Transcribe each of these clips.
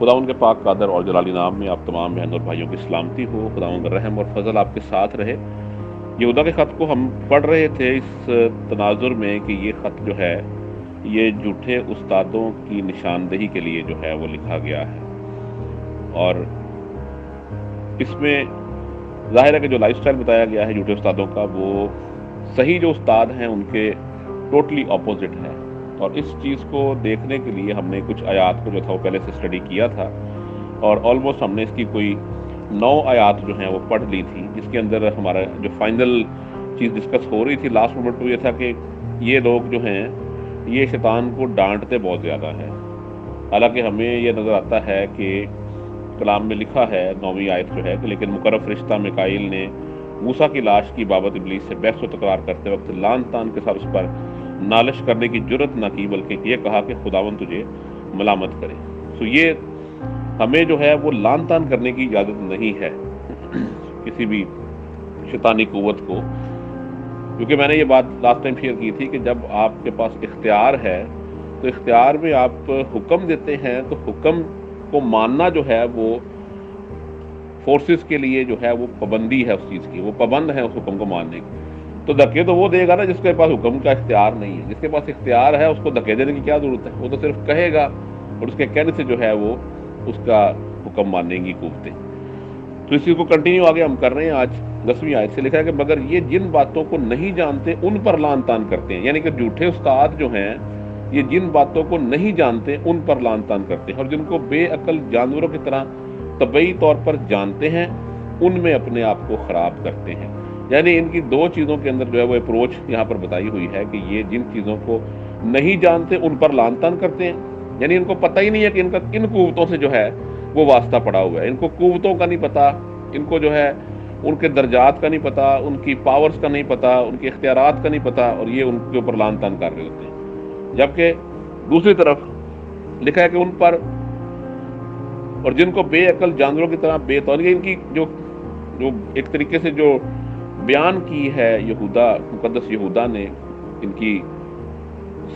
خداوند کے پاک قادر اور جلالی نام میں آپ تمام بہن اور بھائیوں کی سلامتی ہو۔ خداوند کا رحم اور فضل آپ کے ساتھ رہے۔ یہودا کے خط کو ہم پڑھ رہے تھے اس تناظر میں کہ یہ خط جو ہے یہ جھوٹے استادوں کی نشاندہی کے لیے جو ہے وہ لکھا گیا ہے، اور اس میں ظاہر ہے کہ جو لائف سٹائل بتایا گیا ہے جھوٹے استادوں کا، وہ صحیح جو استاد ہیں ان کے ٹوٹلی اپوزٹ ہے۔ اور اس چیز کو دیکھنے کے لیے ہم نے کچھ آیات کو جو تھا وہ پہلے سے اسٹڈی کیا تھا، اور آلموسٹ ہم نے اس کی کوئی 9 آیات جو ہیں وہ پڑھ لی تھی، جس کے اندر ہمارا جو فائنل چیز ڈسکس ہو رہی تھی لاسٹ مومنٹ تو یہ تھا کہ یہ لوگ جو ہیں یہ شیطان کو ڈانٹتے بہت زیادہ ہے، حالانکہ ہمیں یہ نظر آتا ہے کہ کلام میں لکھا ہے 9ویں آیت جو ہے کہ لیکن مقرب فرشتہ میکائیل نے موسیٰ کی لاش کی بابت ابلیس سے بحث و تکرار کرتے وقت لعن طعن کے ساتھ اس پر نالش کرنے کی جرت نہ کی، بلکہ یہ کہا کہ خداوند تجھے ملامت کرے۔ سو یہ ہمیں جو ہے وہ لعن طعن کرنے کی اجازت نہیں ہے کسی بھی شیطانی قوت کو، کیونکہ میں نے یہ بات لاسٹ ٹائم شیئر کی تھی کہ جب آپ کے پاس اختیار ہے تو اختیار میں آپ حکم دیتے ہیں، تو حکم کو ماننا جو ہے وہ فورسز کے لیے جو ہے وہ پابندی ہے اس چیز کی، وہ پابند ہیں اس حکم کو ماننے کی۔ تو دھکے تو وہ دے گا نا جس کے پاس حکم کا اختیار نہیں ہے، جس کے پاس اختیار ہے اس کو دھکے دینے کی کیا ضرورت ہے؟ وہ تو صرف کہے گا اور اس کے کہنے سے جو ہے وہ اس کا حکم ماننے کی قوتیں۔ تو اسی کو کنٹینیو آگے ہم کر رہے ہیں۔ آج 10ویں آیت سے لکھا ہے کہ مگر یہ جن باتوں کو نہیں جانتے ان پر لعن طعن کرتے ہیں، یعنی کہ جھوٹے استاد جو ہیں یہ جن باتوں کو نہیں جانتے ان پر لعن طعن کرتے ہیں، اور جن کو بے عقل جانوروں کی طرح طبعی طور پر جانتے ہیں ان میں اپنے آپ کو خراب کرتے ہیں۔ یعنی ان کی 2 چیزوں کے اندر جو ہے وہ اپروچ یہاں پر بتائی ہوئی ہے کہ یہ جن چیزوں کو نہیں جانتے ان پر لعن طعن کرتے ہیں، یعنی ان کو پتہ ہی نہیں ہے کہ ان قوتوں سے جو ہے وہ واسطہ پڑا ہوا ہے، ان کو قوتوں کا نہیں پتہ، ان کو جو ہے ان کے درجات کا نہیں پتہ، ان کی پاورز کا نہیں پتہ، ان کے اختیارات کا نہیں پتہ، اور یہ ان کے اوپر لعن طعن کر رہے ہوتے ہیں۔ جبکہ دوسری طرف لکھا ہے کہ ان پر، اور جن کو بے عقل جانوروں کی طرح بے توانی، ان کی جو ایک طریقے سے جو بیان کی ہے یہودا، مقدس یہودا نے، ان کی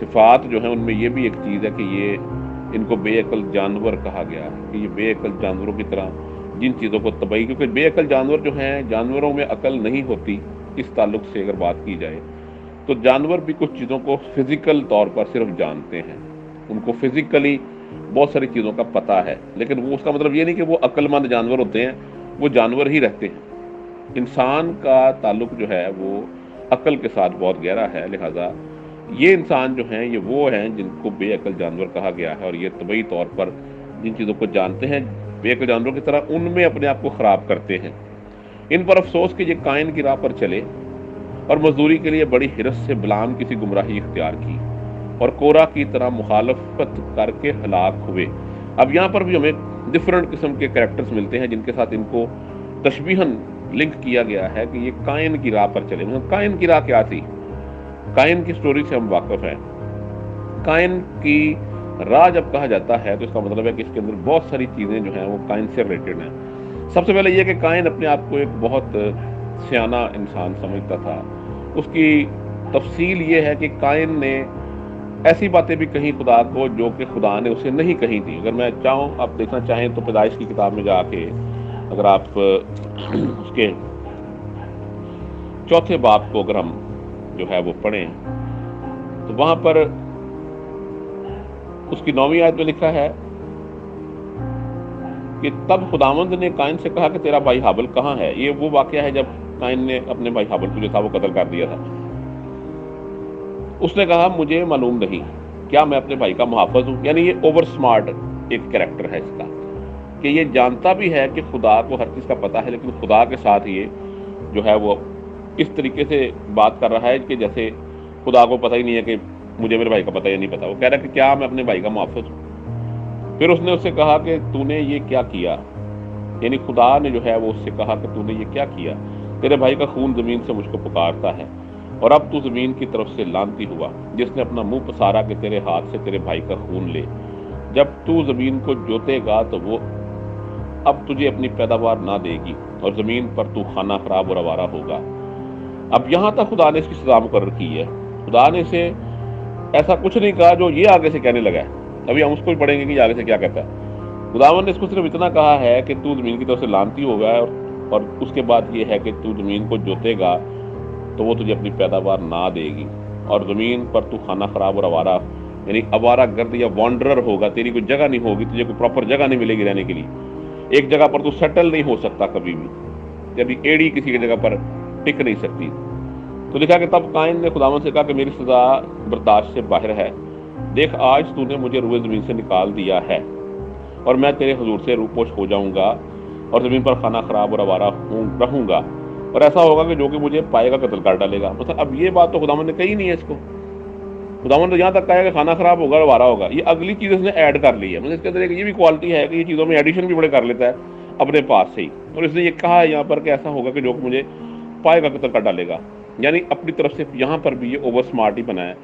صفات جو ہیں ان میں یہ بھی ایک چیز ہے کہ یہ ان کو بے عقل جانور کہا گیا ہے، کہ یہ بے عقل جانوروں کی طرح جن چیزوں کو طبعی، کیونکہ بے عقل جانور جو ہیں جانوروں میں عقل نہیں ہوتی، اس تعلق سے اگر بات کی جائے تو جانور بھی کچھ چیزوں کو فزیکل طور پر صرف جانتے ہیں، ان کو فزیکلی بہت ساری چیزوں کا پتہ ہے، لیکن وہ اس کا مطلب یہ نہیں کہ وہ عقل مند جانور ہوتے ہیں، وہ جانور ہی رہتے ہیں۔ انسان کا تعلق جو ہے وہ عقل کے ساتھ بہت گہرا ہے، لہذا یہ انسان جو ہیں یہ وہ ہیں جن کو بے عقل جانور کہا گیا ہے، اور یہ طبعی طور پر جن چیزوں کو جانتے ہیں بے عقل جانوروں کی طرح ان میں اپنے آپ کو خراب کرتے ہیں۔ ان پر افسوس کہ یہ قائن کی راہ پر چلے اور مزدوری کے لیے بڑی حرص سے بلعام کی سی گمراہی اختیار کی اور کورا کی طرح مخالفت کر کے ہلاک ہوئے۔ اب یہاں پر بھی ہمیں ڈفرنٹ قسم کے کریکٹرز ملتے ہیں جن کے ساتھ ان کو تشبیہاً لنک کیا گیا ہے کہ یہ قائن کی راہ پر چلے۔ قائن کی راہ کیا تھی؟ قائن کی سٹوری سے ہم واقف ہیں۔ قائن کی راہ جب کہا جاتا ہے تو اس کا مطلب ہے کہ اس کے اندر بہت ساری چیزیں جو ہیں وہ قائن سے ریلیٹڈ ہیں۔ سب سے پہلے یہ کہ قائن اپنے آپ کو ایک بہت سیانہ انسان سمجھتا تھا۔ اس کی تفصیل یہ ہے کہ قائن نے ایسی باتیں بھی کہیں خدا کو جو کہ خدا نے اسے نہیں کہیں تھی۔ اگر میں چاہوں آپ دیکھنا چاہیں تو پیدائش کی کتاب میں جا کے اگر آپ اس کے 4 باب کو اگر ہم جو ہے وہ پڑھیں تو وہاں پر اس کی 9ویں آیت میں لکھا ہے کہ تب خداوند نے قائن سے کہا کہ تیرا بھائی حابل کہاں ہے؟ یہ وہ واقعہ ہے جب قائن نے اپنے بھائی حابل کو جو تھا وہ قتل کر دیا تھا۔ اس نے کہا مجھے معلوم نہیں، کیا میں اپنے بھائی کا محافظ ہوں؟ یعنی یہ اوور سمارٹ ایک کریکٹر ہے اس کا، کہ یہ جانتا بھی ہے کہ خدا کو ہر چیز کا پتہ ہے، لیکن خدا کے ساتھ یہ جو ہے وہ اس طریقے سے بات کر رہا ہے کہ جیسے خدا کو پتہ ہی نہیں ہے کہ مجھے میرے بھائی کا پتہ یا نہیں پتہ۔ وہ کہہ رہا ہے کہ کیا میں اپنے بھائی کا محافظ ہوں؟ پھر اس نے اس سے کہا کہ تو نے یہ کیا کیا، یعنی خدا نے جو ہے وہ اس سے کہا کہ تو نے یہ کیا کیا؟ تیرے بھائی کا خون زمین سے مجھ کو پکارتا ہے، اور اب تو زمین کی طرف سے لعنتی ہوا جس نے اپنا منہ پسارا کہ تیرے ہاتھ سے تیرے بھائی کا خون لے۔ جب تو زمین کو جوتے گا تو وہ اب تجھے اپنی پیداوار نہ دے گی، اور زمین پر تو خانہ خراب اور آوارہ ہوگا۔ اب یہاں تک خدا نے اس کی سزا مقرر کی ہے۔ خدا نے اسے ایسا کچھ نہیں کہا جو یہ آگے سے کہنے لگا ہے۔ ابھی ہم اس کو بھی پڑھیں گے کہ یہ آگے سے کیا کہتا ہے۔ खुदावन ने इसको सिर्फ इतना कहा है कि तू ज़मीन की तरफ से लानती होगा, और उसके बाद ये है कि तू ज़मीन को जोतेगा तो वो तुझे अपनी पैदावार ना देगी, और ज़मीन पर तू खाना खराब और आवारा, यानी आवारा गर्द या वॉन्डरर होगा, तेरी कोई जगह नहीं होगी, तुझे कोई प्रॉपर जगह नहीं मिलेगी रहने के लिए, एक जगह पर तू सेटल नहीं हो सकता कभी भी, यानी एड़ी किसी की जगह पर टिक नहीं सकती। तो लिखा कि तब काइन ने खुदावन से कहा कि मेरी सज़ा बर्दाश्त से बाहर है, देख आज तूने मुझे रुए ज़मीन से निकाल दिया है, और मैं तेरे हुजूर से रूपोश हो जाऊंगा, और ज़मीन पर खाना खराब और आवारा रहूंगा, और ऐसा होगा कि जो कि मुझे पाएगा कत्ल कर डालेगा। मतलब अब ये बात तो खुदावन ने कही नहीं है इसको, खुदावन तो यहाँ तक कहा है कि खाना खराब होगा और आवारा होगा, ये अगली चीज़ इसने ऐड कर ली है। मतलब इसके अंदर एक ये भी क्वालिटी है कि ये चीज़ों में एडिशन भी बड़े कर लेता है अपने पास से ही, और इसने ये कहा है यहाँ पर कि ऐसा होगा कि जो कि मुझे पाएगा कत्ल कर डालेगा, यानी अपनी तरफ से यहाँ पर भी ये ओवर स्मार्ट ही बनाया।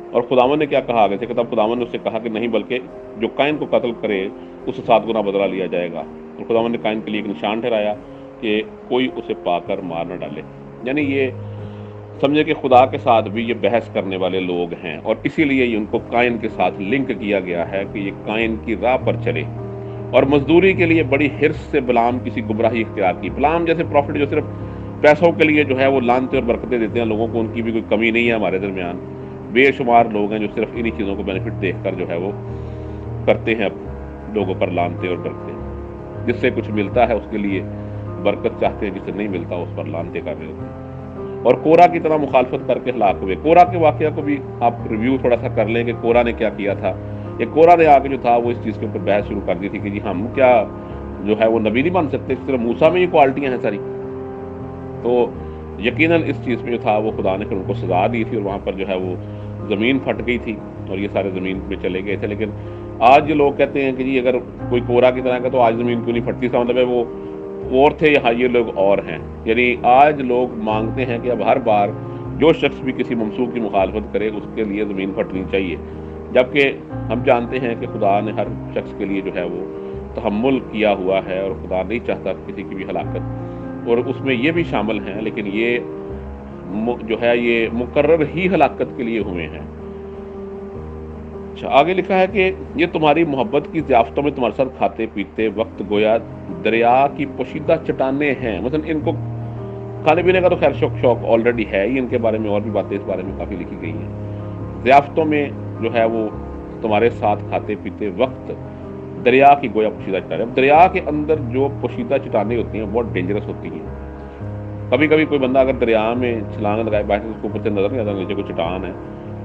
और खुदावन ने क्या कहा आगे से, कि तब खुदावन ने उससे कहा कि नहीं, बल्कि जो काइन को कत्ल करे उससे 7 गुना बदला लिया जाएगा। और खुदावन ने काइन के लिए एक निशान ठहराया कि कोई उसे पाकर मार न डाले, यानी ये समझे कि खुदा के साथ भी ये बहस करने वाले लोग हैं, और इसीलिए उनको काइन के साथ लिंक किया गया है कि ये काइन की राह पर चले, और मजदूरी के लिए बड़ी हिर्स से बिलाम किसी गुमराही इख्तियार की। बिलाम जैसे प्रॉफिट जो सिर्फ पैसों के लिए जो है वो लानते और बरकतें देते हैं लोगों को, उनकी भी कोई कमी नहीं है हमारे दरमियान। बेशुमार लोग हैं जो सिर्फ इन्हीं चीज़ों को बेनिफिट देखकर जो है वो करते हैं, लोगों पर लानते और बरकतें, जिससे कुछ मिलता है उसके लिए बरकत चाहते हैं, जिससे नहीं मिलता उस पर लानते कर रहे होते हैं। और कोरा की तरह मुखालफत करके हलाक हुए। कोरा के वाकया को भी आप रिव्यू थोड़ा सा कर लें कि कोरा ने क्या किया था। ये कोरा ने आके जो था वो इस चीज़ के ऊपर बहस शुरू कर दी थी कि जी हम क्या जो है वो नबी नहीं बन सकते, सिर्फ मूसा में ये क्वालिटियाँ हैं सारी। तो यकीनन इस चीज़ में जो था वो खुदा ने फिर उनको सजा दी थी, और वहाँ पर जो है वो ज़मीन फट गई थी और ये सारे ज़मीन में चले गए थे। लेकिन आज जो लोग कहते हैं कि जी अगर कोई कोरा की तरह का तो आज ज़मीन क्यों नहीं फटती, इसका मतलब है वो और थे, यहाँ ये लोग और हैं। यानी आज लोग मांगते हैं कि अब हर बार जो शख्स भी किसी ममसूक की मुखालफत करे उसके लिए ज़मीन फटनी चाहिए, जबकि हम जानते हैं कि खुदा ने हर शख्स के लिए जो है वो तहम्मुल किया हुआ है, और खुदा नहीं चाहता किसी की भी हलाकत, और उसमें ये भी शामिल हैं। लेकिन ये जो है ये मुकर्रर ही हलाकत के लिए हुए हैं। अच्छा, आगे लिखा है कि ये तुम्हारी मोहब्बत की ज़ियाफ़तों में तुम्हारे साथ खाते पीते वक्त गोया दरिया की पोशीदा चट्टानें हैं। मतलब इनको खाने पीने का तो खैर शौक ऑलरेडी है ही, इनके बारे में और भी बातें इस बारे में काफ़ी लिखी गई हैं। ज़ियाफ़तों में जो है वो तुम्हारे साथ खाते पीते वक्त दरिया की गोया पोशीदा चट्टानें। अब दरिया के अंदर जो पोशीदा चट्टानें होती हैं बहुत डेंजरस होती हैं। कभी कभी कोई बंदा अगर दरिया में छलांग लगाए बैठे, उसको ऊपर से नजर नहीं आता नीचे कोई चट्टान है,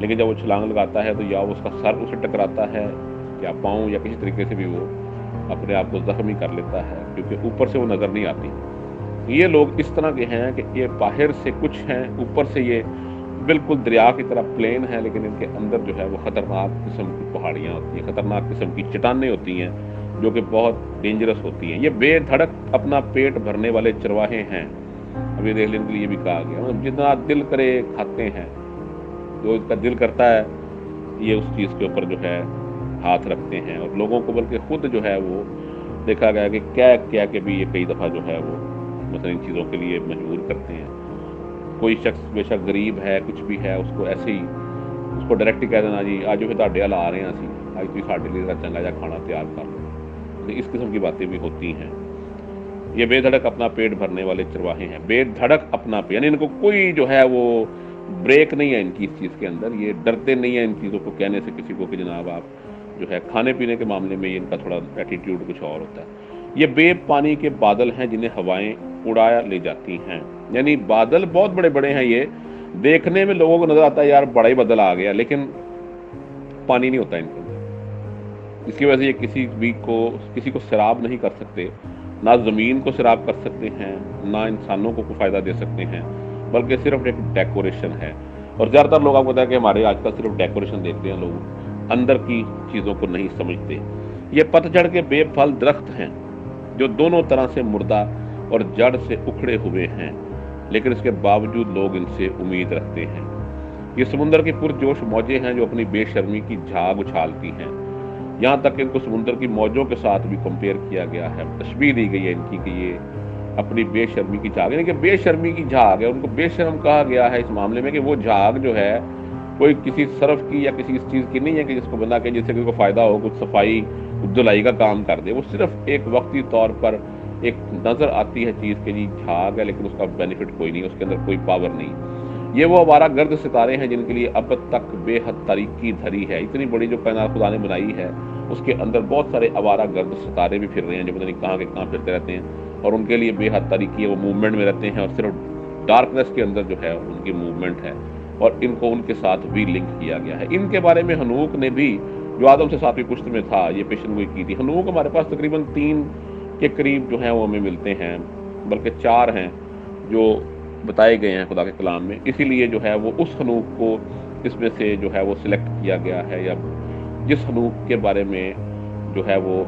लेकिन जब वो छलांग लगाता है तो या उसका सर उसे टकराता है या पाँव, या किसी तरीके से भी वो अपने आप को जख्मी कर लेता है, क्योंकि ऊपर से वो नज़र नहीं आती। ये लोग इस तरह के हैं कि ये बाहर से कुछ हैं, ऊपर से ये बिल्कुल दरिया की तरह प्लेन है, लेकिन इनके अंदर जो है वो ख़तरनाक किस्म की पहाड़ियाँ होती हैं, ख़तरनाक किस्म की चट्टानें होती हैं जो कि बहुत डेंजरस होती हैं। ये बेधड़क अपना पेट भरने वाले चरवाहे हैं। अभी देख लेने के लिए भी कहा गया, मतलब जितना दिल करे खाते हैं, जो इसका दिल करता है ये उस चीज़ के ऊपर जो है हाथ रखते हैं, और लोगों को बल्कि खुद जो है वो देखा गया कि क्या क्या के भी ये कई दफ़ा जो है वो मतलब इन चीज़ों के लिए मजबूर करते हैं। कोई शख्स बेशक गरीब है, कुछ भी है, उसको ऐसे ही उसको डायरेक्ट ही कह देना जी आज जो ਤੁਹਾਡੇ वाल आ रहे हैं असी आज तुम साढ़े लिए चंगा जा खाना तैयार कर लो। तो इस किस्म की बातें भी होती हैं। ये बेधड़क अपना पेट भरने वाले चरवाहे हैं, बेधड़क अपना पेट, यानी इनको कोई जो है वो ब्रेक नहीं है इनकी इस चीज़ के अंदर। ये डरते नहीं है इन चीज़ों को कहने से किसी को कि जनाब आप जो है खाने पीने के मामले में ये इनका थोड़ा एटीट्यूड कुछ और होता है। ये बेपानी के बादल हैं जिन्हें हवाएं उड़ाया ले जाती हैं, यानी बादल बहुत बड़े बड़े हैं, ये देखने में लोगों को नजर आता है यार बड़ा ही बादल आ गया, लेकिन पानी नहीं होता इनके अंदर। इसकी वजह से ये किसी को सैराब नहीं कर सकते, ना ज़मीन को सैराब कर सकते हैं, ना इंसानों को फ़ायदा दे सकते हैं, बल्कि सिर्फ एक डेकोरेशन है। और ज़्यादातर लोग आपको पता है कि हमारे आजकल सिर्फ डेकोरेशन देखते हैं, लोग अंदर की चीज़ों को नहीं समझते। ये पतझड़ के बेफल दरख्त हैं जो दोनों तरह से मुर्दा और जड़ से उखड़े हुए हैं, लेकिन इसके बावजूद लोग इनसे उम्मीद रखते हैं। ये समुंदर की पुरजोश मौजें हैं जो अपनी बेशर्मी की झाग उछालती हैं। यहाँ तक इनको समुंदर की मौजों के साथ भी कंपेयर किया गया है, तशबीह दी गई है इनकी कि ये अपनी बेशर्मी की झाग, यानी कि बेशर्मी की झाग है, उनको बेशर्म कहा गया है इस मामले में कि वो झाग जो है कोई किसी सरफ की या किसी इस चीज़ की नहीं है कि जिसको बना के जिससे किसी को फ़ायदा हो, कुछ सफाई धुलाई का काम कर दे, वो सिर्फ एक वक्ती तौर पर एक नज़र आती है चीज़ के जी झाग है, लेकिन उसका बेनिफिट कोई नहीं, उसके अंदर कोई पावर नहीं। ये वो आवारा गर्द सितारे हैं जिनके लिए अब तक बेहद तारीकी धरी है। इतनी बड़ी जो कायनात खुदा ने बनाई है, उसके अंदर बहुत सारे आवारा गर्द सितारे भी फिर रहे हैं जो पता नहीं कहाँ के कहाँ फिरते रहते हैं, और उनके लिए बेहद तारीकी है, वो मूवमेंट में रहते हैं और सिर्फ डार्कनेस के अंदर जो है उनकी मूवमेंट है, और इनको उनके साथ भी लिंक किया गया है। इनके बारे में हनूक ने भी, जो आदम से 7वीं पुश्त में था, ये पेशन गोई की थी। हनूक हमारे पास तकरीबन 3 के करीब जो हैं वो हमें मिलते हैं, बल्कि 4 हैं जो बताए गए हैं खुदा के कलाम में। इसीलिए जो है वो उस हनूक को इसमें से जो है वो सिलेक्ट किया गया है, या जिस हनूक के बारे में जो है वो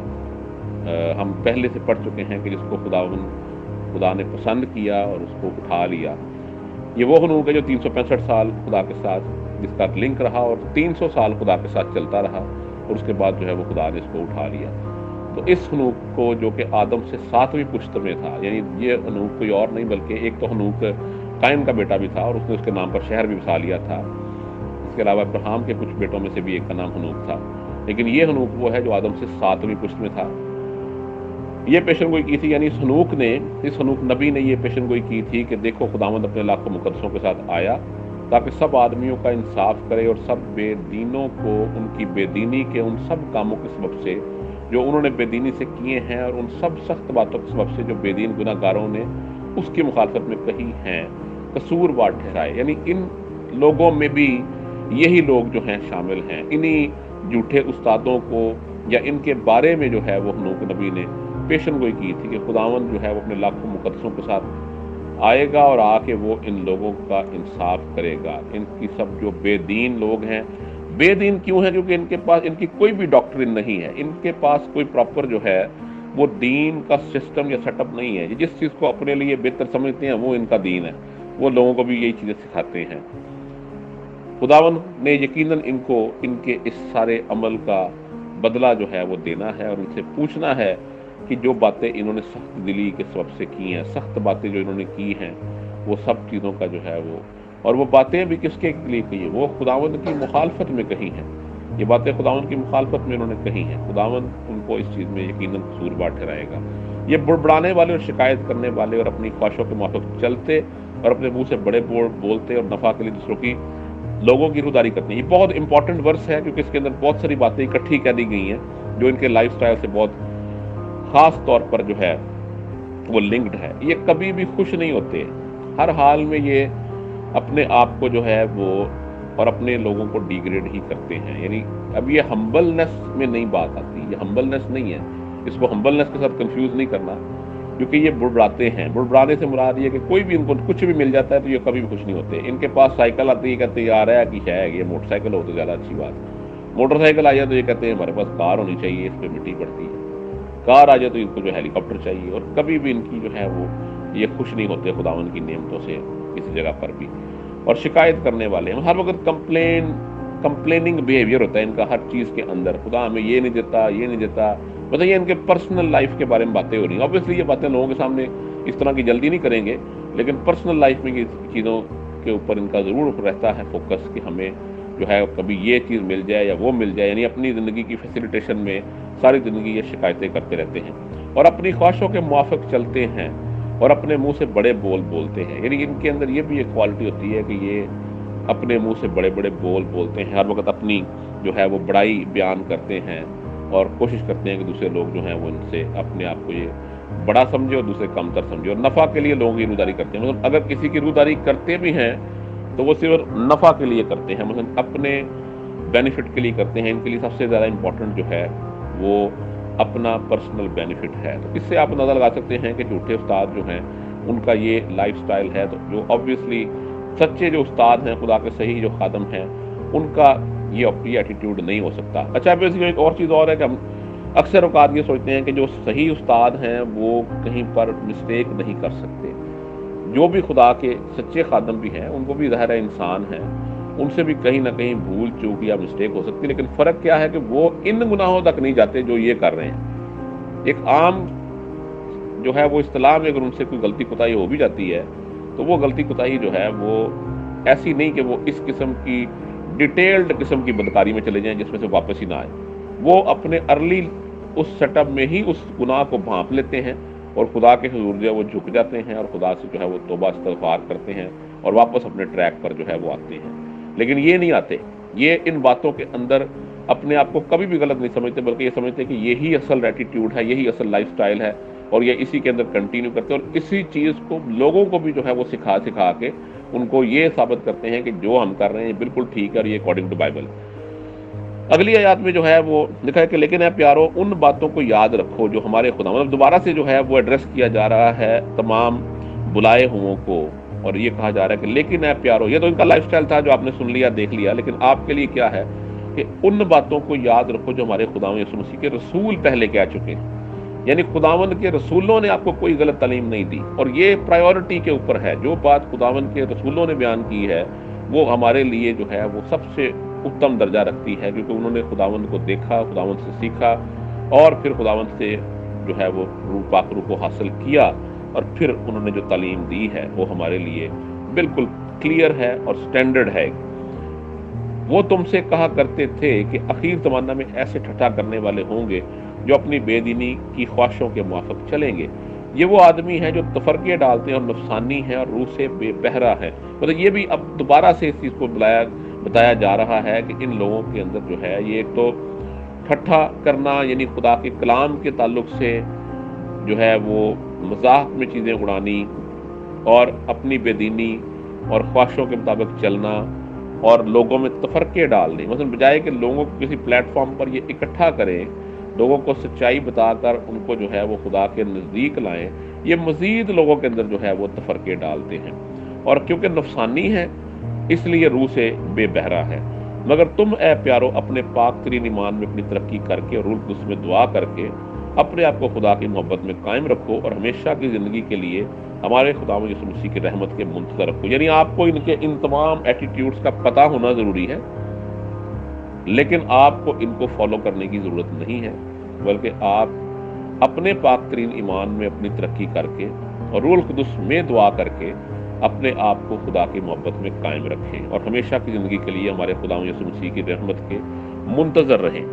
हम पहले से पढ़ चुके हैं कि जिसको खुदा ने पसंद किया और उसको उठा लिया। ये वो हनूक है जो 365 साल खुदा के साथ जिसका लिंक रहा, और 300 साल खुदा के साथ चलता रहा, और उसके बाद जो है वो खुदा ने इसको उठा लिया। तो इस हनूक को, जो कि आदम से 7वीं पुश्त में था, यानी ये हनूक कोई और नहीं बल्कि एक तो हनूक कायम का बेटा भी था और उसने उसके नाम पर शहर भी बसा लिया था। इसके अलावा अब्राहम के कुछ बेटों में से भी एक का नाम हनूक था, लेकिन ये हनूक वो है जो आदम से 7वीं पुश्त में था। ये पेशन गोई की थी, यानी इस हनूक नबी ने ये पेशन गोई की थी कि देखो खुदावंद अपने लाखों मुकद्दसों के साथ आया ताकि सब आदमियों का इंसाफ करे और सब बेदीनों को उनकी बेदीनी के उन सब कामों के सबब से जो उन्होंने बेदीनी से किए हैं और उन सब सख्त बातों के सबब से जो बेदीन गुनाहगारों ने उसकी मुखालफत में कही हैं कसूरवार ठहराए। यानी इन लोगों में भी यही लोग जो हैं शामिल हैं, इन्हीं झूठे उस्तादों को या इनके बारे में जो है वो हनूक नबी ने पेशन गोई की थी कि खुदावंद जो है वो अपने लाखों मुकद्दसों के साथ आएगा और आके वो इन लोगों का इंसाफ करेगा। इनकी सब जो बेदीन लोग हैं, बेदीन क्यों है? क्योंकि इनके पास इनकी कोई भी डॉक्ट्रिन नहीं है, इनके पास कोई प्रॉपर जो है वो दीन का सिस्टम या सेटअप नहीं है। जिस चीज़ को अपने लिए बेहतर समझते हैं वो इनका दीन है, वो लोगों को भी यही चीज़ें सिखाते हैं। खुदावन ने यकीनन इनको इनके इस सारे अमल का बदला जो है वो देना है और इनसे पूछना है कि जो बातें इन्होंने सख्त दिली के सबब से की हैं, सख्त बातें जो इन्होंने की हैं, वो सब चीज़ों का जो है वो, और वो बातें भी किसके लिए कही है? वो खुदावंद की मुखालफत में कही हैं। ये बातें खुदावंद की मुखालफत में इन्होंने कही हैं। खुदावंद उनको इस चीज़ में यकीनन कसूरवार ठहराएगा। ये बुड़बड़ाने वाले और शिकायत करने वाले और अपनी ख्वाहिशों के मुताबिक चलते और अपने मुंह से बड़े बोलते और नफ़ा के लिए दूसरों की लोगों की रुदारी करते हैं। ये बहुत इंपॉर्टेंट वर्स है क्योंकि इसके अंदर बहुत सारी बातें इकट्ठी कह दी गई हैं जो इनके लाइफ स्टाइल से बहुत ख़ास तौर पर जो है वो लिंक्ड है। ये कभी भी खुश नहीं होते, हर हाल में ये अपने आप को जो है वो और अपने लोगों को डिग्रेड ही करते हैं। यानी अब ये हम्बलनेस में नहीं बात आती, ये हम्बलनेस नहीं है, इसको हम्बलनेस के साथ कंफ्यूज नहीं करना, क्योंकि ये बुड़बड़ाते हैं। बुड़बड़ाने से मुराद ये कि कोई भी इनको कुछ भी मिल जाता है तो ये कभी भी खुश नहीं होते। इनके पास साइकिल आती है, कहते यार है कि है, ये मोटरसाइकिल हो तो ज़्यादा अच्छी बात। मोटरसाइकिल आ जाए तो ये कहते हैं हमारे पास कार होनी चाहिए, इस पर मिट्टी पड़ती है। कार आ जाए तो इनको जो हेलीकॉप्टर चाहिए, और कभी भी इनकी जो है वो ये खुश नहीं होते खुदावन की नेमतों से किसी जगह पर भी। और शिकायत करने वाले हैं, हर वक्त कंप्लेनिंग बिहेवियर होता है इनका हर चीज़ के अंदर। खुदा हमें ये नहीं देता, ये नहीं देता, मतलब ये इनके पर्सनल लाइफ के बारे में बातें हो रही हैं। ऑब्वियसली ये बातें लोगों के सामने इस तरह की जल्दी नहीं करेंगे, लेकिन पर्सनल लाइफ में ये चीज़ों के ऊपर इनका ज़रूर रहता है फोकस कि हमें जो है कभी ये चीज़ मिल जाए या वो मिल जाए। यानी अपनी ज़िंदगी की फैसिलिटेशन में सारी ज़िंदगी ये शिकायतें करते रहते हैं और अपनी ख्वाहिशों के मुआफ़िक चलते हैं और अपने मुंह से बड़े बोल बोलते हैं। यानी इनके अंदर ये भी एक क्वालिटी होती है कि ये अपने मुंह से बड़े बड़े बोल बोलते हैं, हर वक्त अपनी जो है वो बड़ाई बयान करते हैं और कोशिश करते हैं कि दूसरे लोग जो हैं वो इनसे अपने आप को ये बड़ा समझे और दूसरे कमतर समझे, और नफ़ा के लिए लोगों की रूदारी करते हैं। मतलब अगर किसी की रूदारी करते भी हैं तो वो सिर्फ नफ़ा के लिए करते हैं, मतलब अपने बेनिफिट के लिए करते हैं। इनके लिए सबसे ज़्यादा इम्पोर्टेंट जो है वो अपना पर्सनल बेनिफिट है। तो इससे आप अंदाज़ा लगा सकते हैं कि झूठे उस्ताद जो हैं उनका ये लाइफ स्टाइल है, तो जो ऑब्वियसली सच्चे जो उस्ताद हैं, खुदा के सही जो खादम हैं, उनका ये एटीट्यूड नहीं हो सकता। अच्छा, बेसिकली एक और चीज़ और है कि हम अक्सर औकात ये सोचते हैं कि जो सही उस्ताद हैं वो कहीं पर मिस्टेक नहीं कर सकते। जो भी खुदा के सच्चे खादम भी हैं उनको भी ज़ाहिर है इंसान हैं, उनसे भी कहीं ना कहीं भूल चूक या मिस्टेक हो सकती है, लेकिन फ़र्क क्या है कि वो इन गुनाहों तक नहीं जाते जो ये कर रहे हैं। एक आम जो है वो इस्तिलाह में अगर उनसे कोई गलती कोताही हो भी जाती है तो वो गलती कोताही जो है वो ऐसी नहीं कि वो इस किस्म की डिटेल्ड किस्म की बदकारी में चले जाएं जिसमें से वापस ही ना आए। वो अपने अर्ली उस सेटअप में ही उस गुनाह को भांप लेते हैं और खुदा के हुजूर जो है वो झुक जाते हैं और खुदा से जो है वो तौबा इस्तगफार करते हैं और वापस अपने ट्रैक पर जो है वो आते हैं। लेकिन ये नहीं आते, ये इन बातों के अंदर अपने आप को कभी भी गलत नहीं समझते, बल्कि ये समझते कि यही असल एटीट्यूड है, यही असल लाइफस्टाइल है और ये इसी के अंदर कंटिन्यू करते हैं और इसी चीज़ को लोगों को भी जो है वो सिखा सिखा के उनको ये साबित करते हैं कि जो हम कर रहे हैं बिल्कुल ठीक है और ये अकॉर्डिंग टू बाइबल। अगली आयत में जो है वो लिखा है कि लेकिन है प्यारो उन बातों को याद रखो जो हमारे खुदा, मतलब दोबारा से जो है वो एड्रेस किया जा रहा है तमाम बुलाए हुओं को, और ये कहा जा रहा है कि लेकिन है प्यारो, ये तो इनका लाइफस्टाइल था जो आपने सुन लिया देख लिया, लेकिन आपके लिए क्या है कि उन बातों को याद रखो जो हमारे खुदावन यीशु मसीह के रसूल पहले कह चुके हैं। यानी खुदावन के रसूलों ने आपको कोई गलत तालीम नहीं दी, और ये प्रायोरिटी के ऊपर है। जो बात खुदावन के रसूलों ने बयान की है वो हमारे लिए जो है वो सबसे उत्तम दर्जा रखती है, क्योंकि उन्होंने खुदावन को देखा, खुदावन से सीखा और फिर खुदावन से जो है वो रूह पाक रूह को हासिल किया, और फिर उन्होंने जो तालीम दी है वो हमारे लिए बिल्कुल क्लियर है और स्टैंडर्ड है। वो तुमसे कहा करते थे कि आखिर ज़माना में ऐसे ठट्ठा करने वाले होंगे जो अपनी बेदीनी की ख्वाहिशों के मुआफिक चलेंगे। ये वो आदमी हैं जो तफरके डालते हैं और नुकसानी है और रूह से बेबहरा है। मतलब ये भी अब दोबारा से इस चीज़ को बताया जा रहा है कि इन लोगों के अंदर जो है ये एक तो ठट्ठा करना, यानी खुदा के कलाम के ताल्लुक से जो है वो मजाक में चीज़ें उड़ानी और अपनी बेदीनी और ख्वाहिशों के मुताबिक चलना और लोगों में तफरके डालने, मतलब बजाय कि लोगों को किसी प्लेटफॉर्म पर ये इकट्ठा करें, लोगों को सच्चाई बताकर उनको जो है वो खुदा के नज़दीक लाएं, ये मज़ीद लोगों के अंदर जो है वो तफरके डालते हैं। और क्योंकि नुकसानी है इसलिए रूह से बेबहरा है। मगर तुम ए प्यारो अपने पाक तरीन ईमान में अपनी तरक्की करके और रूह कुदस में दुआ करके अपने आप को खुदा की मोहब्बत में कायम रखो और हमेशा की ज़िंदगी के लिए हमारे खुदा यीशु मसीह की रहमत के मुंतज़र रखो। यानी आपको इनके इन तमाम एटीट्यूड्स का पता होना ज़रूरी है, लेकिन आपको इनको फॉलो करने की ज़रूरत नहीं है, बल्कि आप अपने पाक तरीन ईमान में अपनी तरक्की करके और रूह कुदस में दुआ करके अपने आप को खुदा की मोहब्बत में कायम रखें और हमेशा की ज़िंदगी के लिए हमारे खुदा यीशु मसीह की रहमत के मुंतज़र रहें।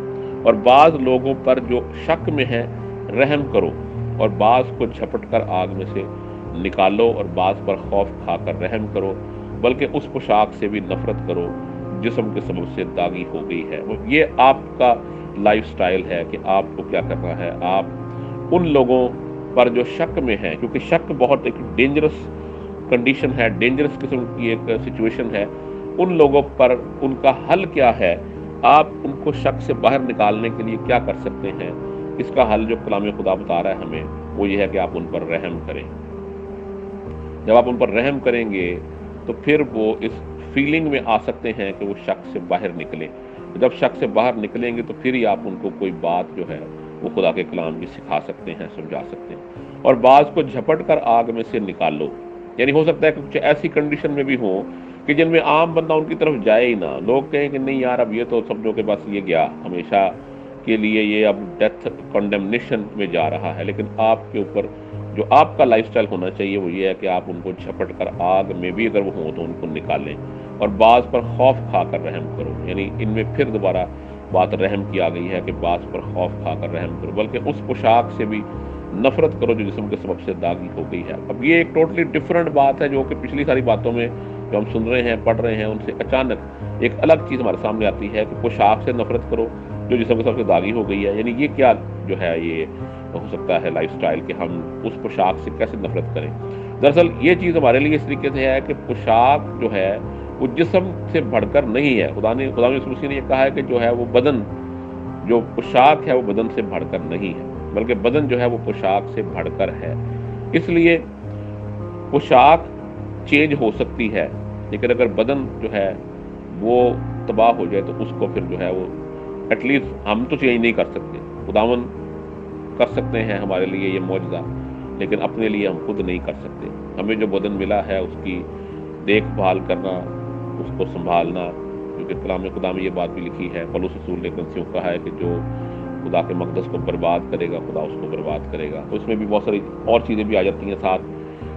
और बाज़ लोगों पर जो शक में है रहम करो, और बाज़ को झपट कर आग में से निकालो, और बाज़ पर खौफ खाकर रहम करो, बल्कि उस पोशाक से भी नफरत करो जिस्म के सबब से दागी हो गई है। ये आपका लाइफस्टाइल है कि आपको क्या करना है। आप उन लोगों पर जो शक में है, क्योंकि शक बहुत एक डेंजरस कंडीशन है, डेंजरस किस्म की एक सिचुएशन है, उन लोगों पर उनका हल क्या है, आप उनको शक से बाहर निकालने के लिए क्या कर सकते हैं, इसका हल जो कलाम खुदा बता रहा है हमें वो ये है कि आप उन पर रहम करें। जब आप उन पर रहम करेंगे तो फिर वो इस फीलिंग में आ सकते हैं कि वो शक से बाहर निकले। जब शक से बाहर निकलेंगे तो फिर ही आप उनको कोई बात जो है वो खुदा के कलाम की सिखा सकते हैं, समझा सकते हैं। और बाज़ को झपट कर आग में से निकालो, यानी हो सकता है कि कुछ ऐसी कंडीशन में भी हो कि जिनमें आम बंदा उनकी तरफ जाए ही ना, लोग कहें कि नहीं यार अब ये तो समझो के बस ये गया हमेशा के लिए, ये अब डेथ कंडेमनेशन में जा रहा है। लेकिन आपके ऊपर जो आपका लाइफस्टाइल होना चाहिए वो ये है कि आप उनको झपट कर आग में भी अगर वो हों तो उनको निकालें, और बाज़ पर खौफ खा कर रहम करो। यानी इनमें फिर दोबारा बात रहम की आ गई है कि बाज़ पर खौफ खा कर रहम करो, बल्कि उस पोशाक से भी नफरत करो जो जिस्म के सबब से दागी हो गई है। अब ये एक टोटली डिफरेंट बात है जो कि पिछली सारी बातों में जो हम सुन रहे हैं, पढ़ रहे हैं, उनसे अचानक एक अलग चीज़ हमारे सामने आती है कि पोशाक से नफरत करो जो जिस्म के सबब से दागी हो गई है। यानी ये क्या जो है ये हो सकता है लाइफस्टाइल कि हम उस पोशाक से कैसे नफरत करें। दरअसल ये चीज़ हमारे लिए इस तरीके से है कि पोशाक जो है वो जिस्म से बढ़कर नहीं है। खुदा यीशु मसीह ने ये कहा है कि जो है वो बदन, जो पोशाक है वो बदन से बढ़कर नहीं है, बल्कि बदन जो है वो पोशाक से बढ़कर है। इसलिए पोशाक चेंज हो सकती है, लेकिन अगर बदन जो है वो तबाह हो जाए तो उसको फिर जो है वो एटलीस्ट हम तो चेंज नहीं कर सकते, खुदावन कर सकते हैं हमारे लिए ये मौजज़ा, लेकिन अपने लिए हम खुद नहीं कर सकते। हमें जो बदन मिला है उसकी देखभाल करना, उसको संभालना, क्योंकि कलाम खुदा में ये बात भी लिखी है, पौलुस रसूल ने कलीसियों को कहा है कि जो खुदा के मकदस को बर्बाद करेगा खुदा उसको बर्बाद करेगा। तो उसमें भी बहुत सारी और चीज़ें भी आ जाती हैं साथ,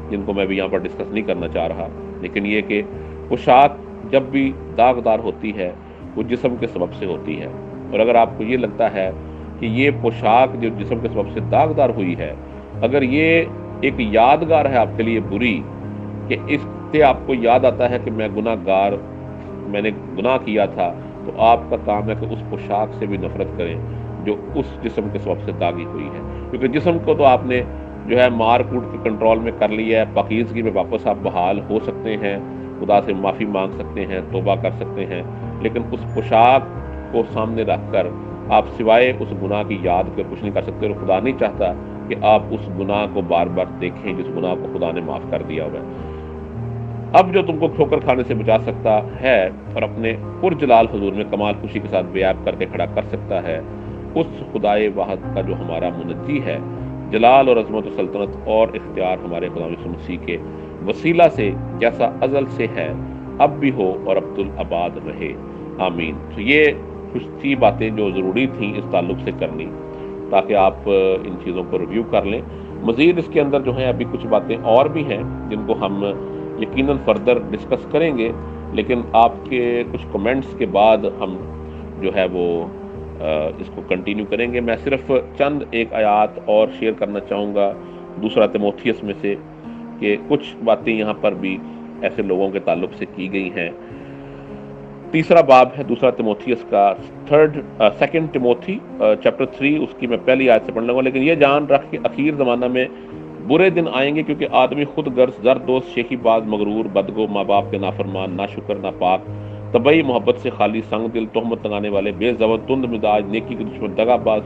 जिनको मैं भी यहाँ पर डिस्कस नहीं करना चाह रहा। लेकिन ये कि पोशाक जब भी दागदार होती है वो जिस्म के सबब से होती है। और अगर आपको ये लगता है کہ یہ پوشاک جو جسم کے سبب سے داغدار ہوئی ہے، اگر یہ ایک یادگار ہے آپ کے لیے بری، کہ اس سے آپ کو یاد آتا ہے کہ میں نے گناہ کیا تھا، تو آپ کا کام ہے کہ اس پوشاک سے بھی نفرت کریں جو اس جسم کے سبب سے داغی ہوئی ہے، کیونکہ جسم کو تو آپ نے جو ہے مار کوٹ کے کنٹرول میں کر لیا ہے، پاکیزگی میں واپس آپ بحال ہو سکتے ہیں، خدا سے معافی مانگ سکتے ہیں، توبہ کر سکتے ہیں، لیکن اس پوشاک کو سامنے رکھ کر آپ سوائے اس گناہ کی یاد کے کچھ نہیں کر سکتے، اور خدا نہیں چاہتا کہ آپ اس گناہ کو بار بار دیکھیں جس گناہ کو خدا نے معاف کر دیا ہوا ہے۔ اب جو تم کو ٹھوکر کھانے سے بچا سکتا ہے اور اپنے پرجلال حضور میں کمال خوشی کے ساتھ بیعت کر کے کھڑا کر سکتا ہے، اس خدائے واحد کا جو ہمارا منجی ہے، جلال اور عظمت و سلطنت اور اختیار ہمارے خدا یسوع مسیح کے وسیلہ سے جیسا ازل سے ہے، اب بھی ہو اور عبدالآباد رہے، آمین۔ تو یہ کچھ تھی باتیں جو ضروری تھیں اس تعلق سے کرنی، تاکہ آپ ان چیزوں کو ریویو کر لیں۔ مزید اس کے اندر جو ہیں ابھی کچھ باتیں اور بھی ہیں جن کو ہم یقیناً فردر ڈسکس کریں گے، لیکن آپ کے کچھ کمنٹس کے بعد ہم جو ہے وہ اس کو کنٹینیو کریں گے۔ میں صرف چند ایک آیات اور شیئر کرنا چاہوں گا دوسرا تیموتھیوس میں سے، کہ کچھ باتیں یہاں پر بھی ایسے لوگوں کے تعلق سے کی گئی ہیں۔ تیسرا باب ہے دوسرا تیموتھیوس کا، سیکنڈ تیموتھی چیپٹر 3، اس کی میں پہلی آیت سے پڑھنے لگا، لیکن یہ جان رکھ کہ اخیر زمانہ میں برے دن آئیں گے، کیونکہ آدمی خود غرض، زردوست، شیخی باز، مغرور، بدگو، ماں باپ کے نافرمان، ناشکر، ناپاک، طبعی، محبت سے خالی، سنگ دل، تہمت لگانے والے، بے ضابط، تند مزاج، نیکی کے دشمن، دغا باز،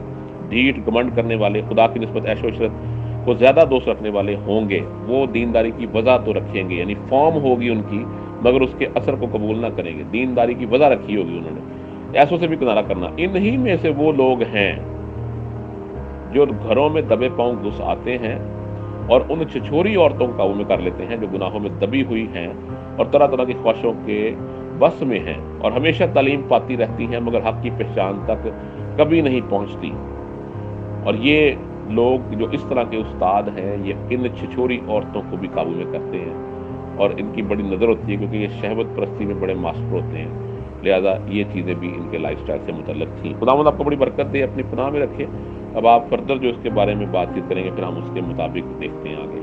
ڈھیٹ، گمنڈ کرنے والے، خدا کی نسبت عیش و عشرت کو زیادہ دوست رکھنے والے ہوں گے۔ وہ دینداری کی وضع تو رکھیں گے، یعنی فارم ہوگی ان کی، مگر اس کے اثر کو قبول نہ کریں گے۔ دینداری کی وضع رکھی ہوگی انہوں نے، ایسوں سے بھی کنارہ کرنا۔ انہی میں سے وہ لوگ ہیں جو گھروں میں دبے پاؤں گھس آتے ہیں اور ان چھچوری عورتوں کو قابو میں کر لیتے ہیں جو گناہوں میں دبی ہوئی ہیں اور طرح طرح کی خواہشوں کے بس میں ہیں، اور ہمیشہ تعلیم پاتی رہتی ہیں مگر حق کی پہچان تک کبھی نہیں پہنچتی۔ اور یہ لوگ جو اس طرح کے استاد ہیں، یہ ان چھچوری عورتوں کو بھی قابو میں کرتے ہیں، اور ان کی بڑی نظر ہوتی ہے کیونکہ یہ شہوت پرستی میں بڑے ماسٹر ہوتے ہیں، لہذا یہ چیزیں بھی ان کے لائف سٹائل سے متعلق تھیں۔ خداوند آپ کو بڑی برکت دے، اپنی پناہ میں رکھے۔ اب آپ فردر جو اس کے بارے میں بات چیت کریں گے، پھر ہم اس کے مطابق دیکھتے ہیں آگے۔